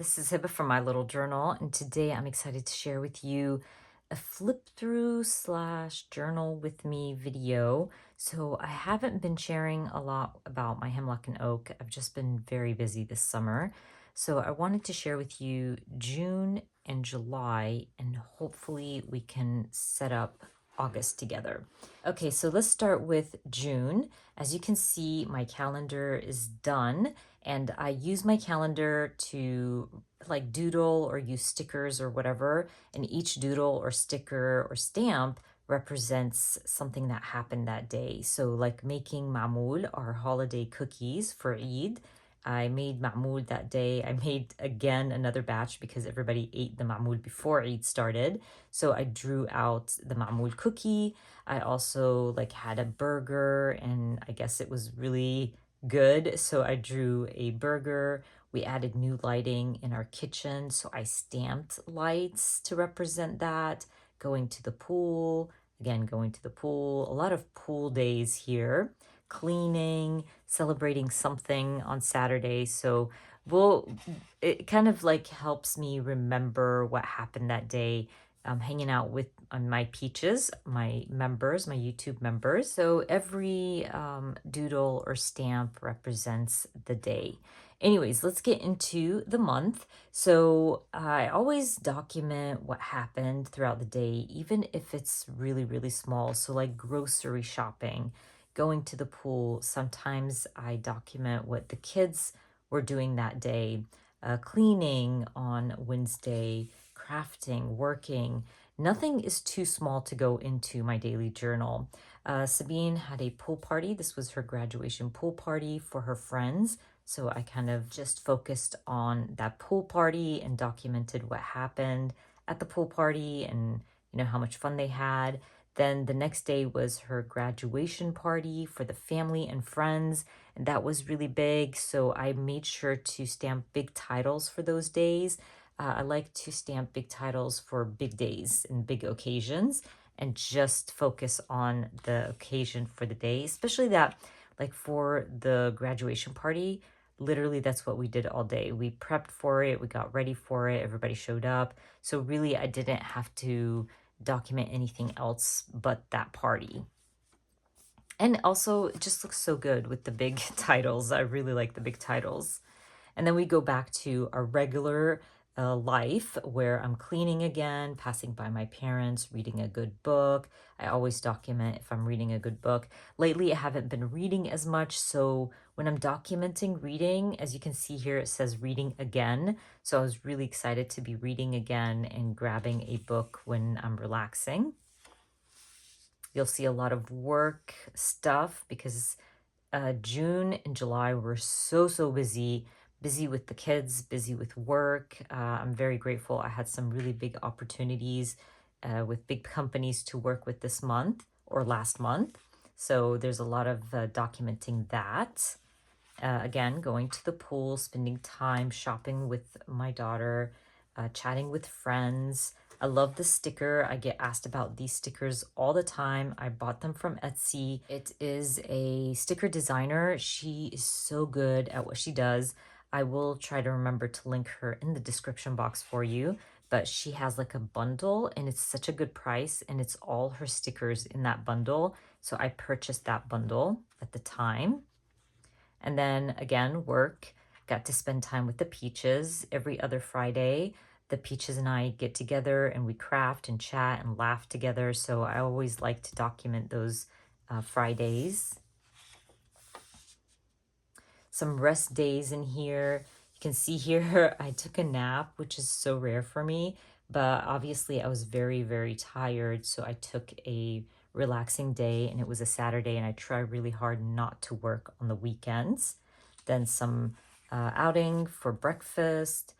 This is Hiba from My Little Journal, and today I'm excited to share with you a flip through slash journal with me video. So I haven't been sharing a lot about my hemlock and oak. I've just been very busy this summer. So I wanted to share with you June and July, and hopefully we can set up August together. Okay, so let's start with June. As you can see, my calendar is done. And I use my calendar to like doodle or use stickers or whatever. And each doodle or sticker or stamp represents something that happened that day. So like making mamoul, our holiday cookies for Eid. I made mamoul that day. I made again another batch because everybody ate the mamoul before Eid started. So I drew out the mamoul cookie. I also like had a burger, and I guess it was really good. So I drew a burger. We added new lighting in our kitchen. So I stamped lights to represent that. Going to the pool, again, going to the pool. A lot of pool days here. Cleaning, celebrating something on Saturday. So it kind of like helps me remember what happened that day. Hanging out with my peaches, my members, my YouTube members. So every doodle or stamp represents the day. Anyways, let's get into the month. So I always document what happened throughout the day, even if it's really, really small. So like grocery shopping, going to the pool. Sometimes I document what the kids were doing that day, cleaning on Wednesday, crafting, working. Nothing is too small to go into my daily journal. Sabine had a pool party. This was her graduation pool party for her friends. So I kind of just focused on that pool party and documented what happened at the pool party and how much fun they had. Then the next day was her graduation party for the family and friends, and that was really big. So I made sure to stamp big titles for those days. I like to stamp big titles for big days and big occasions and just focus on the occasion for the day, especially that, like for the graduation party, literally that's what we did all day. We prepped for it, we got ready for it, everybody showed up. So really, I didn't have to document anything else but that party. And also, it just looks so good with the big titles. I really like the big titles. And then we go back to our regular life where I'm cleaning again, passing by my parents, reading a good book. I always document if I'm reading a good book. Lately, I haven't been reading as much. So when I'm documenting reading, as you can see here, it says reading again. So I was really excited to be reading again and grabbing a book when I'm relaxing. You'll see a lot of work stuff because June and July were so busy with the kids, busy with work. I'm very grateful. I had some really big opportunities with big companies to work with this month or last month. So there's a lot of documenting that. Again, going to the pool, spending time shopping with my daughter, chatting with friends. I love the sticker. I get asked about these stickers all the time. I bought them from Etsy. It is a sticker designer. She is so good at what she does. I will try to remember to link her in the description box for you, but she has like a bundle and it's such a good price and it's all her stickers in that bundle. So I purchased that bundle at the time. And then again, work. Got to spend time with the Peaches every other Friday. The Peaches and I get together and we craft and chat and laugh together. So I always like to document those Fridays. Some rest days in here. You can see here I took a nap, which is so rare for me. But obviously I was very tired. So I took a relaxing day and it was a Saturday and I try really hard not to work on the weekends. Then some outing for breakfast.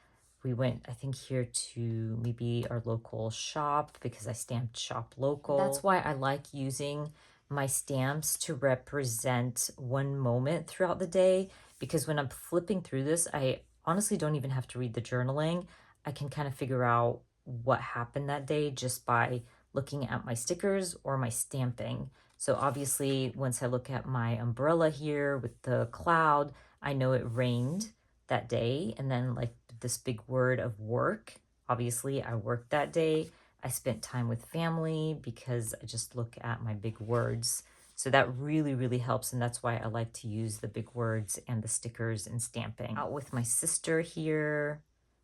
We went, I think, here to maybe our local shop because I stamped shop local. That's why I like using my stamps to represent one moment throughout the day, because when I'm flipping through this, I honestly don't even have to read the journaling. I can kind of figure out what happened that day just by looking at my stickers or my stamping. So obviously, once I look at my umbrella here with the cloud, I know it rained that day. And then like this big word of work. Obviously, I worked that day. I spent time with family because I just look at my big words. So that really, really helps. And that's why I like to use the big words and the stickers and stamping. Out with my sister here,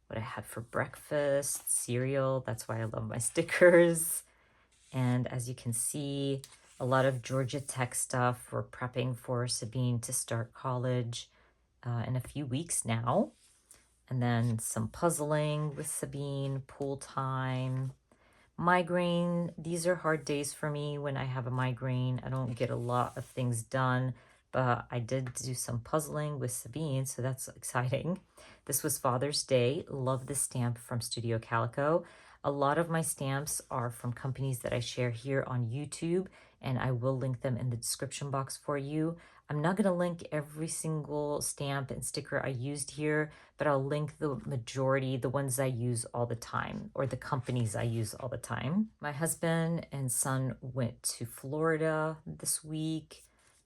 what I had for breakfast, cereal. That's why I love my stickers. And as you can see, a lot of Georgia Tech stuff. We're prepping for Sabine to start college in a few weeks now. And then some puzzling with Sabine, pool time, migraine. These are hard days for me when I have a migraine. I don't get a lot of things done, but I did do some puzzling with Sabine, so that's exciting. This was Father's Day. Love the stamp from Studio Calico. A lot of my stamps are from companies that I share here on YouTube, and I will link them in the description box for you. I'm not going to link every single stamp and sticker I used here, but I'll link the majority, the ones I use all the time, or the companies I use all the time. My husband and son went to Florida this week.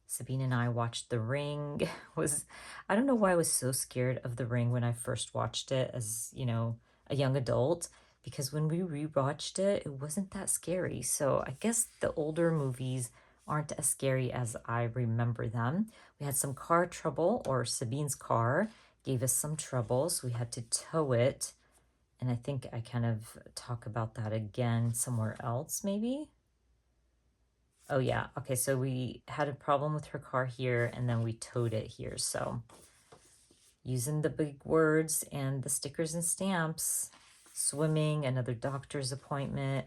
Sabine and I watched The Ring. I don't know why I was so scared of The Ring when I first watched it as, a young adult, because when we rewatched it, it wasn't that scary. So I guess the older movies aren't as scary as I remember them. We had some car trouble, or Sabine's car gave us some trouble, so we had to tow it. And I think I kind of talk about that again somewhere else, maybe. Oh yeah, okay, so we had a problem with her car here, and then we towed it here. So using the big words and the stickers and stamps, swimming, another doctor's appointment.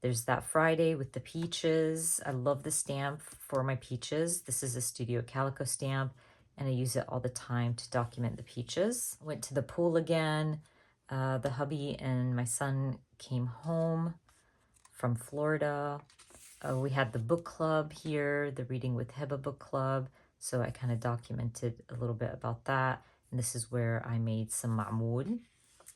There's that Friday with the peaches. I love the stamp for my peaches. This is a Studio Calico stamp, and I use it all the time to document the peaches. Went to the pool again. The hubby and my son came home from Florida. We had the book club here, the Reading with Heba book club. So I kind of documented a little bit about that. And this is where I made some ma'moul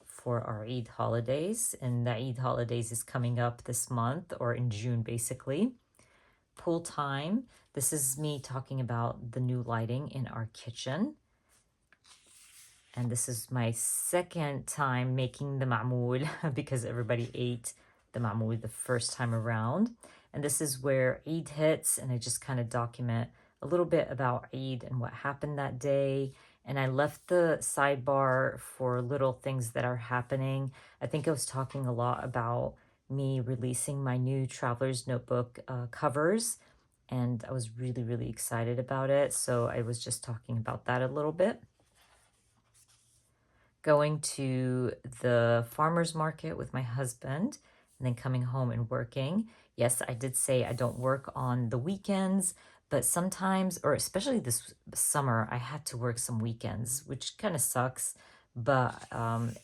for our Eid holidays. And the Eid holidays is coming up this month, or in June, basically. Pool time. This is me talking about the new lighting in our kitchen. And this is my second time making the ma'moul because everybody ate the ma'moul the first time around. And this is where Eid hits, and I just kind of document a little bit about Eid and what happened that day. And I left the sidebar for little things that are happening. I think I was talking a lot about me releasing my new Traveler's Notebook covers, and I was really, really excited about it. So I was just talking about that a little bit. Going to the farmer's market with my husband, and then coming home and working. Yes, I did say I don't work on the weekends, but sometimes, or especially this summer, I had to work some weekends, which kind of sucks, but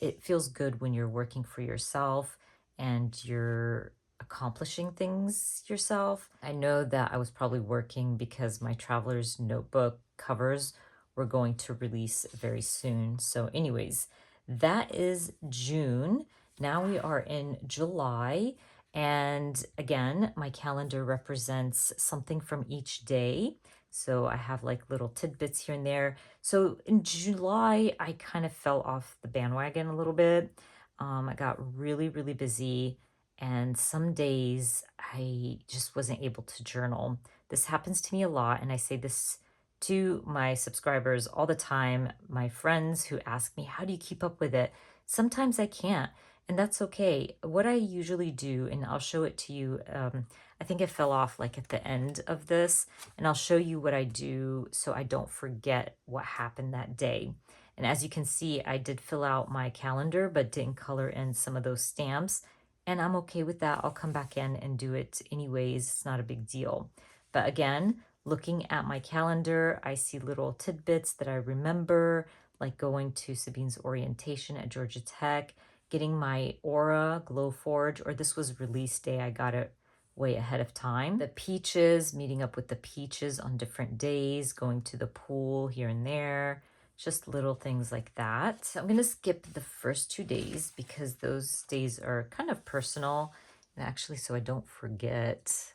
it feels good when you're working for yourself and you're accomplishing things yourself. I know that I was probably working because my Traveler's Notebook covers we're going to release very soon. So anyways, that is June. Now we are in July. And again, my calendar represents something from each day. So I have like little tidbits here and there. So in July, I kind of fell off the bandwagon a little bit. I got really, really busy. And some days I just wasn't able to journal. This happens to me a lot. And I say this to my subscribers all the time, my friends who ask me, how do you keep up with it? Sometimes I can't, and that's okay. What I usually do, and I'll show it to you, I think it fell off like at the end of this, and I'll show you what I do so I don't forget what happened that day. And as you can see, I did fill out my calendar, but didn't color in some of those stamps, and I'm okay with that. I'll come back in and do it anyways. It's not a big deal. But again, looking at my calendar, I see little tidbits that I remember, like going to Sabine's orientation at Georgia Tech, getting my Aura Glow Forge, or this was release day. I got it way ahead of time. The peaches, meeting up with the peaches on different days, going to the pool here and there, just little things like that. So I'm going to skip the first 2 days because those days are kind of personal. And actually, so I don't forget,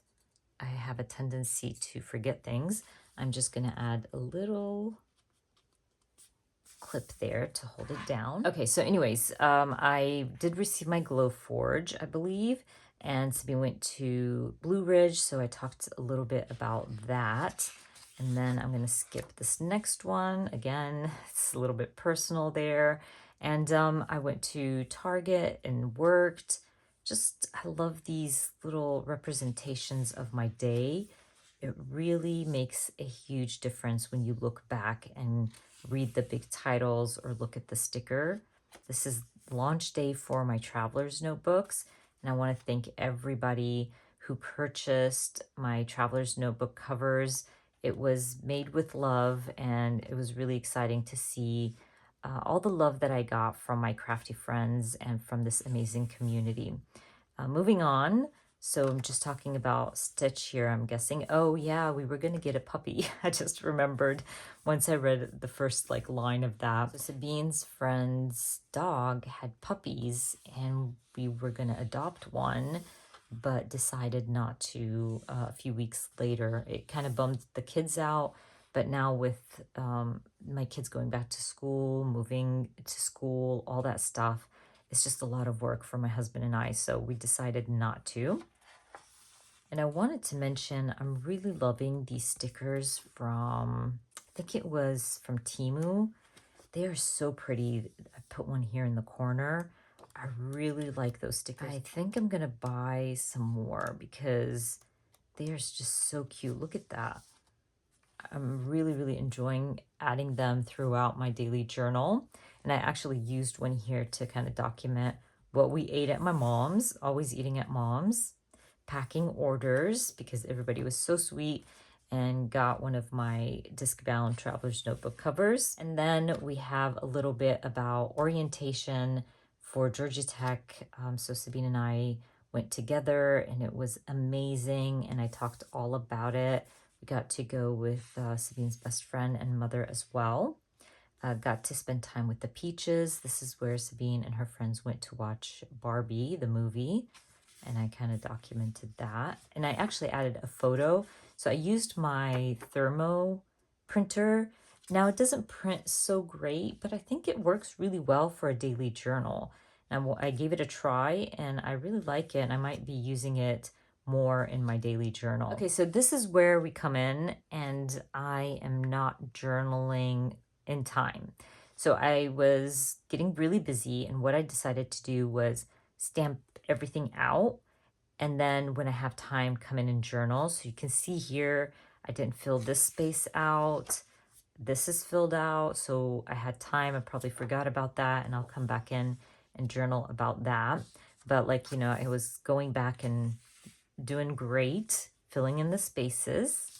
I have a tendency to forget things. I'm just going to add a little clip there to hold it down. Okay, so anyways, I did receive my Glow Forge, I believe, and Sabine went to Blue Ridge, so I talked a little bit about that. And then I'm going to skip this next one. Again, it's a little bit personal there. And I went to Target and worked. Just, I love these little representations of my day. It really makes a huge difference when you look back and read the big titles or look at the sticker. This is launch day for my traveler's notebooks, and I want to thank everybody who purchased my traveler's notebook covers. It was made with love, and it was really exciting to see all the love that I got from my crafty friends and from this amazing community. Moving on, so I'm just talking about Stitch here, I'm guessing. Oh yeah, we were gonna get a puppy. I just remembered once I read the first line of that. So Sabine's friend's dog had puppies and we were gonna adopt one, but decided not to a few weeks later. It kind of bummed the kids out, but now with my kids going back to school, moving to school, all that stuff, it's just a lot of work for my husband and I, so we decided not to. And I wanted to mention, I'm really loving these stickers from, I think it was from Temu. They are so pretty. I put one here in the corner. I really like those stickers. I think I'm gonna buy some more because they're just so cute. Look at that. I'm really, really enjoying adding them throughout my daily journal. And I actually used one here to kind of document what we ate at my mom's, always eating at mom's, packing orders because everybody was so sweet, and got one of my disc-bound traveler's notebook covers. And then we have a little bit about orientation for Georgia Tech. So Sabine and I went together and it was amazing, and I talked all about it. We got to go with Sabine's best friend and mother as well. Got to spend time with the Peaches. This is where Sabine and her friends went to watch Barbie, the movie, and I kind of documented that. And I actually added a photo. So I used my thermo printer. Now it doesn't print so great, but I think it works really well for a daily journal. And I gave it a try and I really like it, and I might be using it more in my daily journal. Okay, so this is where we come in, and I am not journaling in time. So I was getting really busy, and what I decided to do was stamp everything out, and then when I have time, come in and journal. So you can see here, I didn't fill this space out. This is filled out, so I had time. I probably forgot about that, and I'll come back in and journal about that. But I was going back and doing great, filling in the spaces.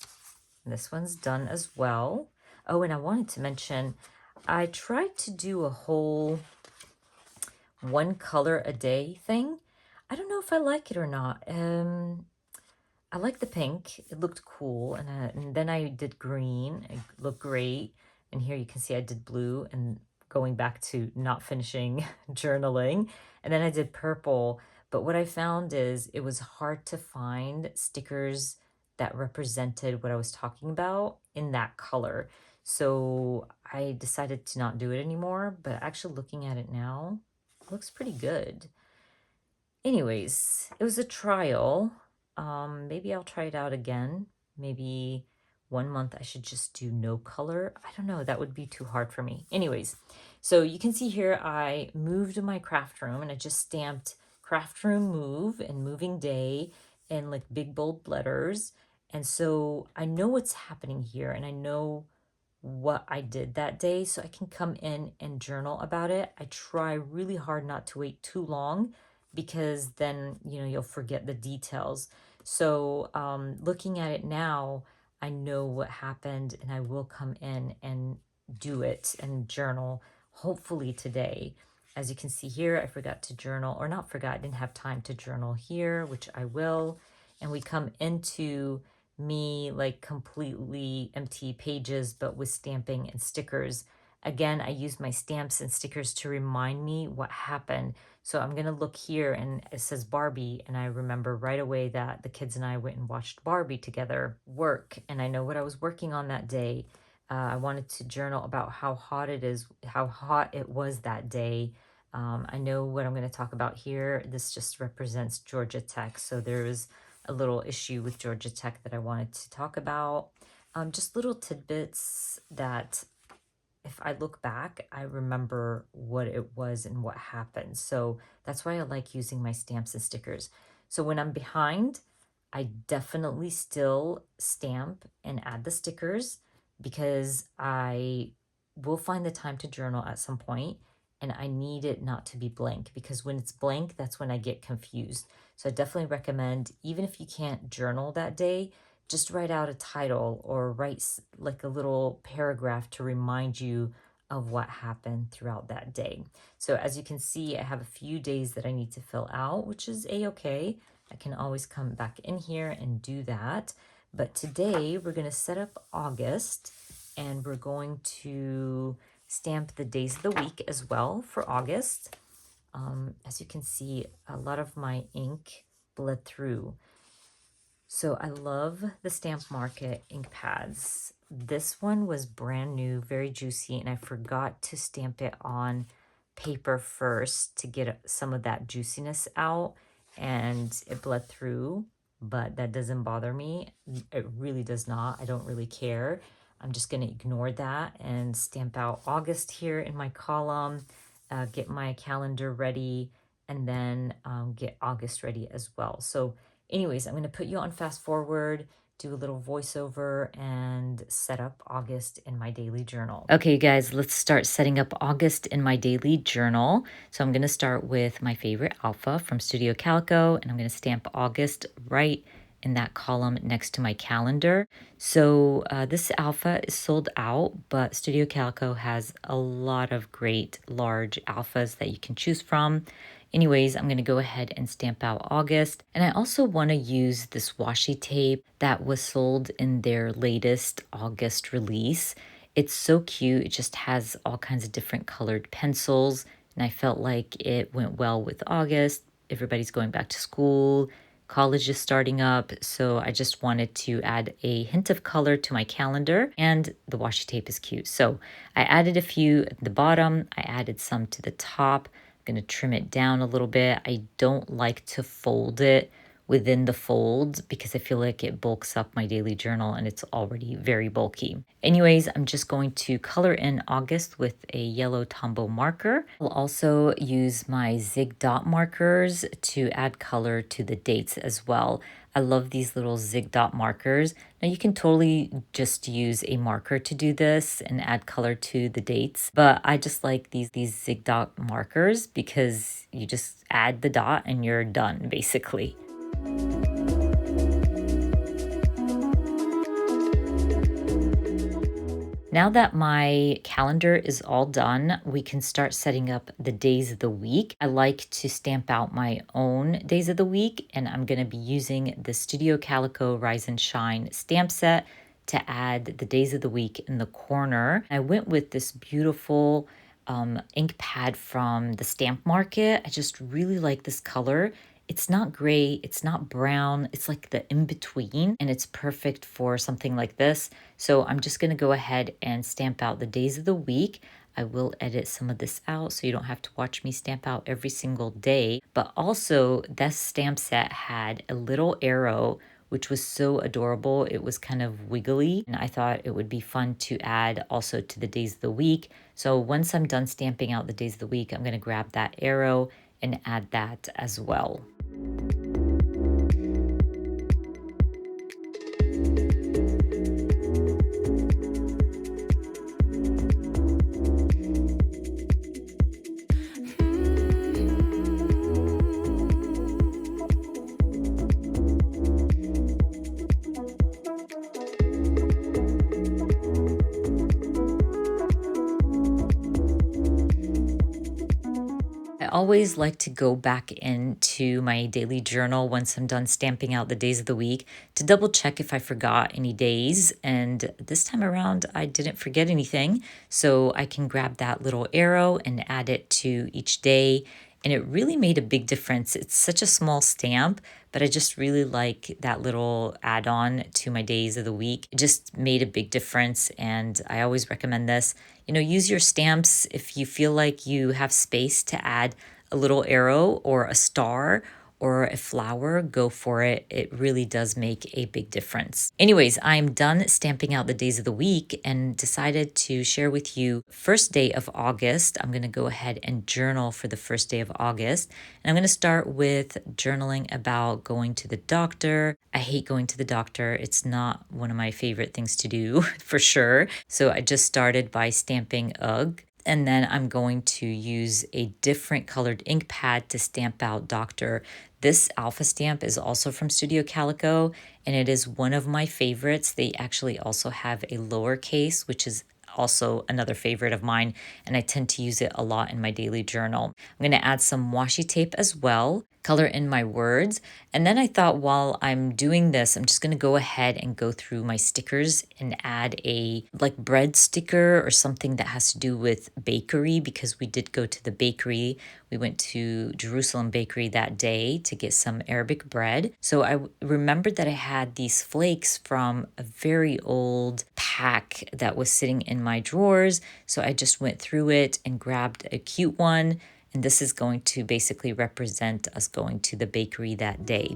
And this one's done as well. Oh, and I wanted to mention, I tried to do a whole one color a day thing. I don't know if I like it or not. I like the pink. It looked cool. And then I did green. It looked great. And here you can see I did blue, and going back to not finishing journaling. And then I did purple. But what I found is it was hard to find stickers that represented what I was talking about in that color. So I decided to not do it anymore. But actually looking at it now, it looks pretty good. Anyways, it was a trial. Maybe I'll try it out again. Maybe 1 month I should just do no color. I don't know, that would be too hard for me. Anyways, so you can see here I moved my craft room, and I just stamped craft room move and moving day in big bold letters. And so I know what's happening here, and I know what I did that day, so I can come in and journal about it. I try really hard not to wait too long, because then you'll forget the details. So looking at it now, I know what happened, and I will come in and do it and journal hopefully today. As you can see here, I forgot to journal, or not forgot, I didn't have time to journal here, which I will. And we come into me completely empty pages, but with stamping and stickers. Again, I use my stamps and stickers to remind me what happened. So I'm going to look here, and it says Barbie, and I remember right away that the kids and I went and watched Barbie together. Work, and I know what I was working on that day. I wanted to journal about how hot it is, how hot it was that day. I know what I'm going to talk about here. This just represents Georgia Tech. So there was a little issue with Georgia Tech that I wanted to talk about. Just little tidbits that if I look back, I remember what it was and what happened. So that's why I like using my stamps and stickers. So when I'm behind, I definitely still stamp and add the stickers because I will find the time to journal at some point and I need it not to be blank because when it's blank, that's when I get confused. So I definitely recommend, even if you can't journal that day, just write out a title or write like a little paragraph to remind you of what happened throughout that day. So as you can see, I have a few days that I need to fill out, which is a-okay. I can always come back in here and do that. But today we're going to set up August and we're going to stamp the days of the week as well for August. As you can see, a lot of my ink bled through. So I love the Stamp Market ink pads. This one was brand new, very juicy, and I forgot to stamp it on paper first to get some of that juiciness out, and it bled through, but that doesn't bother me. It really does not. I don't really care. I'm just going to ignore that and stamp out August here in my column, get my calendar ready, and then get August ready as well. So anyways, I'm going to put you on fast forward, do a little voiceover, and set up August in my daily journal. Okay, guys, let's start setting up August in my daily journal. So I'm going to start with my favorite alpha from Studio Calico, and I'm going to stamp August right in that column next to my calendar. So this alpha is sold out, but Studio Calico has a lot of great large alphas that you can choose from. Anyways, I'm going to go ahead and stamp out August. And I also want to use this washi tape that was sold in their latest August release. It's so cute. It just has all kinds of different colored pencils. And I felt like it went well with August. Everybody's going back to school. College is starting up, so I just wanted to add a hint of color to my calendar, and the washi tape is cute. So I added a few at the bottom. I added some to the top. I'm going to trim it down a little bit. I don't like to fold it within the folds because I feel like it bulks up my daily journal and it's already very bulky. Anyways, I'm just going to color in August with a yellow Tombow marker. I'll also use my Zig dot markers to add color to the dates as well. I love these little Zig dot markers. Now you can totally just use a marker to do this and add color to the dates, but I just like these Zig dot markers because you just add the dot and you're done basically. Now that my calendar is all done, we can start setting up the days of the week. I like to stamp out my own days of the week, and I'm going to be using the Studio Calico Rise and Shine stamp set to add the days of the week in the corner. I went with this beautiful ink pad from the Stamp Market. I just really like this color. It's not gray, it's not brown, it's like the in-between, and it's perfect for something like this. So I'm just gonna go ahead and stamp out the days of the week. I will edit some of this out so you don't have to watch me stamp out every single day. But also, this stamp set had a little arrow which was so adorable. It was kind of wiggly, and I thought it would be fun to add also to the days of the week. So once I'm done stamping out the days of the week, I'm gonna grab that arrow and add that as well. I always like to go back into my daily journal once I'm done stamping out the days of the week to double check if I forgot any days. And this time around, I didn't forget anything. So I can grab that little arrow and add it to each day. and it really made a big difference. It's such a small stamp, but I just really like that little add-on to my days of the week. It just made a big difference, and I always recommend this. Use your stamps if you feel like you have space to add a little arrow or a star or a flower, go for it. It really does make a big difference. Anyways, I'm done stamping out the days of the week and decided to share with you first day of August. I'm going to go ahead and journal for the first day of August. And I'm going to start with journaling about going to the doctor. I hate going to the doctor. It's not one of my favorite things to do for sure. So I just started by stamping UGG. And then I'm going to use a different colored ink pad to stamp out Doctor. This alpha stamp is also from Studio Calico, and it is one of my favorites. They actually also have a lowercase, which is also another favorite of mine, and I tend to use it a lot in my daily journal. I'm going to add some washi tape as well, color in my words, and then I thought while I'm doing this, I'm just going to go ahead and go through my stickers and add a bread sticker or something that has to do with bakery, because we did go to the bakery. We went to Jerusalem Bakery that day to get some Arabic bread. So I remembered that I had these flakes from a very old pack that was sitting in my drawers. So I just went through it and grabbed a cute one. And this is going to basically represent us going to the bakery that day.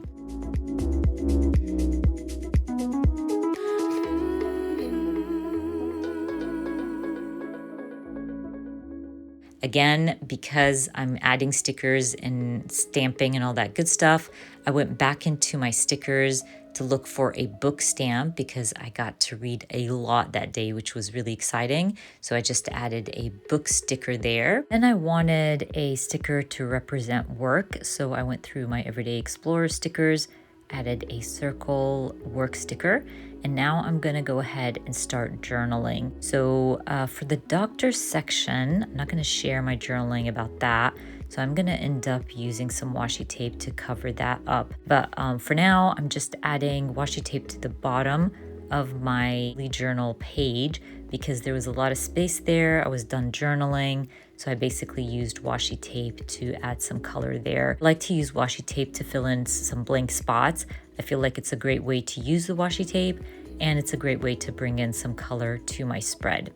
Again, because I'm adding stickers and stamping and all that good stuff, I went back into my stickers to look for a book stamp because I got to read a lot that day, which was really exciting. So I just added a book sticker there. Then I wanted a sticker to represent work. So I went through my Everyday Explorer stickers, added a circle work sticker, and now I'm gonna go ahead and start journaling. So for the doctor section, I'm not gonna share my journaling about that. So I'm gonna end up using some washi tape to cover that up. But for now, I'm just adding washi tape to the bottom of my journal page because there was a lot of space there. I was done journaling. So I basically used washi tape to add some color there. I like to use washi tape to fill in some blank spots. I feel like it's a great way to use the washi tape, and it's a great way to bring in some color to my spread.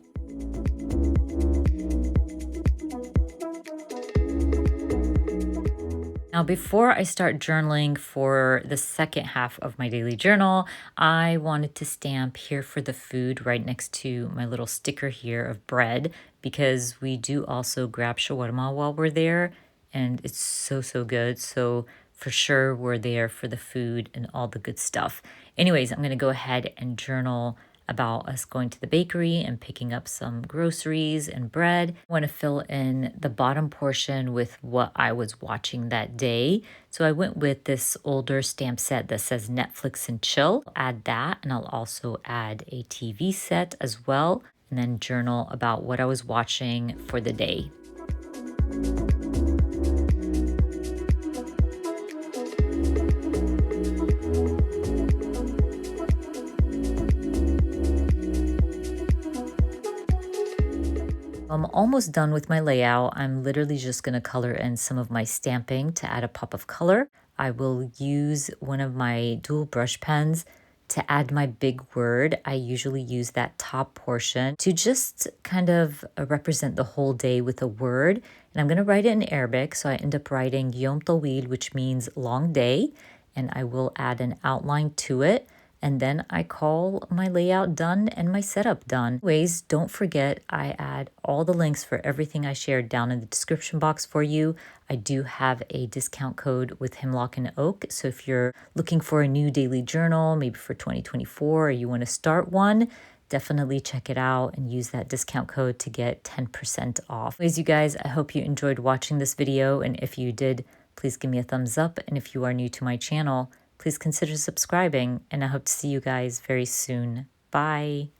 Now, before I start journaling for the second half of my daily journal, I wanted to stamp here for the food right next to my little sticker here of bread, because we do also grab shawarma while we're there, and it's so, so good. So for sure, we're there for the food and all the good stuff. Anyways, I'm going to go ahead and journal about us going to the bakery and picking up some groceries and bread. I want to fill in the bottom portion with what I was watching that day. So I went with this older stamp set that says Netflix and Chill. I'll add that, and I'll also add a TV set as well, and then journal about what I was watching for the day. I'm almost done with my layout. I'm literally just going to color in some of my stamping to add a pop of color. I will use one of my dual brush pens to add my big word. I usually use that top portion to just kind of represent the whole day with a word. And I'm going to write it in Arabic. So I end up writing Yom Tawil, which means long day. And I will add an outline to it. And then I call my layout done and my setup done. Anyways, don't forget I add all the links for everything I shared down in the description box for you. I do have a discount code with Hemlock Oak. So if you're looking for a new daily journal, maybe for 2024, or you want to start one, definitely check it out and use that discount code to get 10% off. Anyways, you guys, I hope you enjoyed watching this video. And if you did, please give me a thumbs up. And if you are new to my channel, please consider subscribing, and I hope to see you guys very soon. Bye.